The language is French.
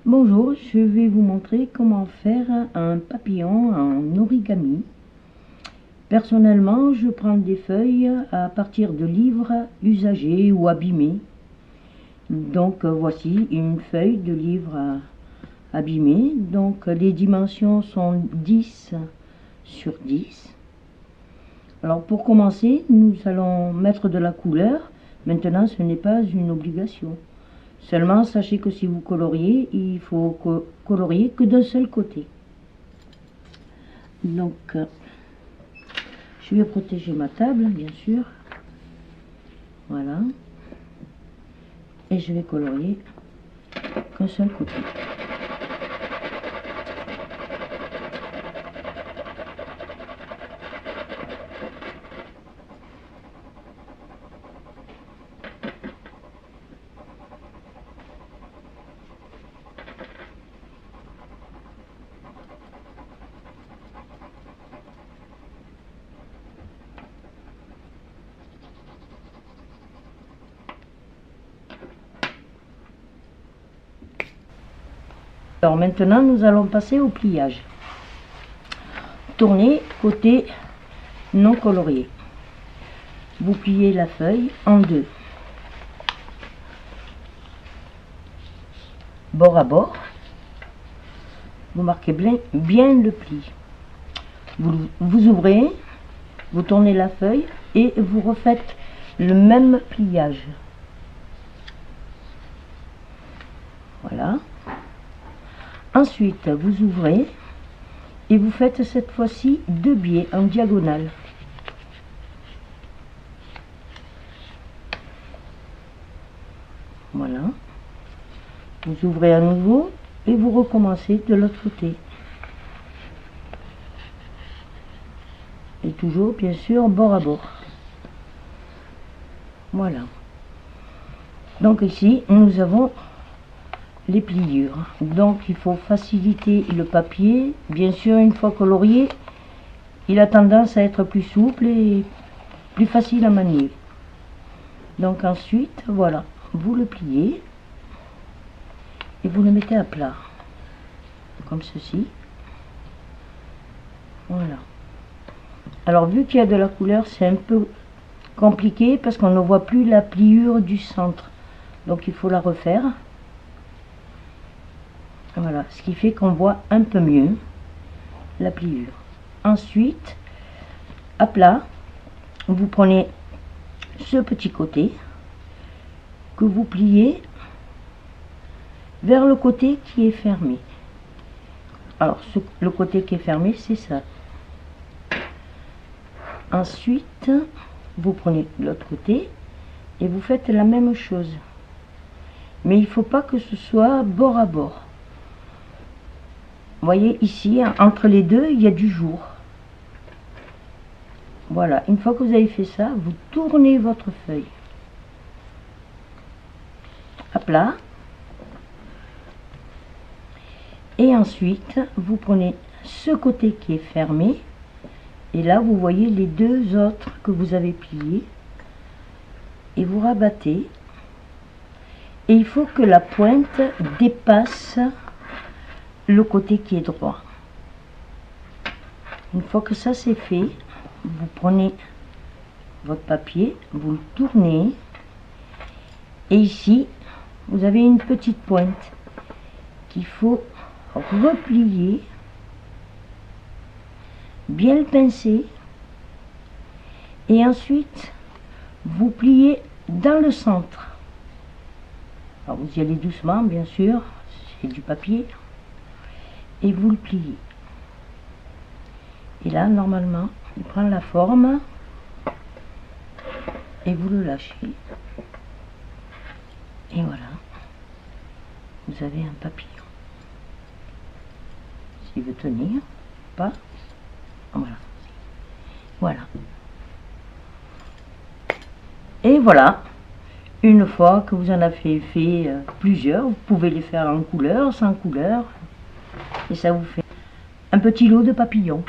Bonjour, je vais vous montrer comment faire un papillon en origami. Personnellement, je prends des feuilles à partir de livres usagés ou abîmés. Donc voici une feuille de livre abîmé. Donc les dimensions sont 10 sur 10. Alors pour commencer, nous allons mettre de la couleur. Maintenant, ce n'est pas une obligation. Seulement, sachez que si vous coloriez, il faut colorier que d'un seul côté. Donc, je vais protéger ma table, bien sûr. Voilà. Et je vais colorier qu'un seul côté. Alors maintenant, nous allons passer au pliage. Tournez côté non colorié. Vous pliez la feuille en deux. Bord à bord. Vous marquez bien le pli. Vous ouvrez, vous tournez la feuille et vous refaites le même pliage. Voilà. Ensuite, vous ouvrez et vous faites cette fois-ci deux biais en diagonale. Voilà. Vous ouvrez à nouveau et vous recommencez de l'autre côté. Et toujours, bien sûr, bord à bord. Voilà. Donc ici, nous avons les pliures. Donc il faut faciliter le papier. Bien sûr, une fois colorié, il a tendance à être plus souple et plus facile à manier. Donc ensuite, voilà, vous le pliez et vous le mettez à plat, comme ceci. Voilà. Alors vu qu'il y a de la couleur, c'est un peu compliqué parce qu'on ne voit plus la pliure du centre. Donc il faut la refaire. Voilà, ce qui fait qu'on voit un peu mieux la pliure. Ensuite, à plat, vous prenez ce petit côté que vous pliez vers le côté qui est fermé. Alors, le côté qui est fermé, c'est ça. Ensuite, vous prenez l'autre côté et vous faites la même chose. Mais il ne faut pas que ce soit bord à bord. Vous voyez ici, entre les deux, il y a du jour. Voilà, une fois que vous avez fait ça, vous tournez votre feuille à plat. Et ensuite, vous prenez ce côté qui est fermé. Et là, vous voyez les deux autres que vous avez pliés. Et vous rabattez. Et il faut que la pointe dépasse le côté qui est droit. Une fois que ça c'est fait, vous prenez votre papier, vous le tournez et ici vous avez une petite pointe qu'il faut replier, bien le pincer et ensuite vous pliez dans le centre. Alors vous y allez doucement, bien sûr, c'est du papier. Et vous le pliez. Et là, normalement, il prend la forme et vous le lâchez. Et voilà, vous avez un papillon. S'il veut tenir, pas. Voilà. Voilà. Et voilà. Une fois que vous en avez fait plusieurs, vous pouvez les faire en couleur, sans couleur. Et ça vous fait un petit lot de papillons.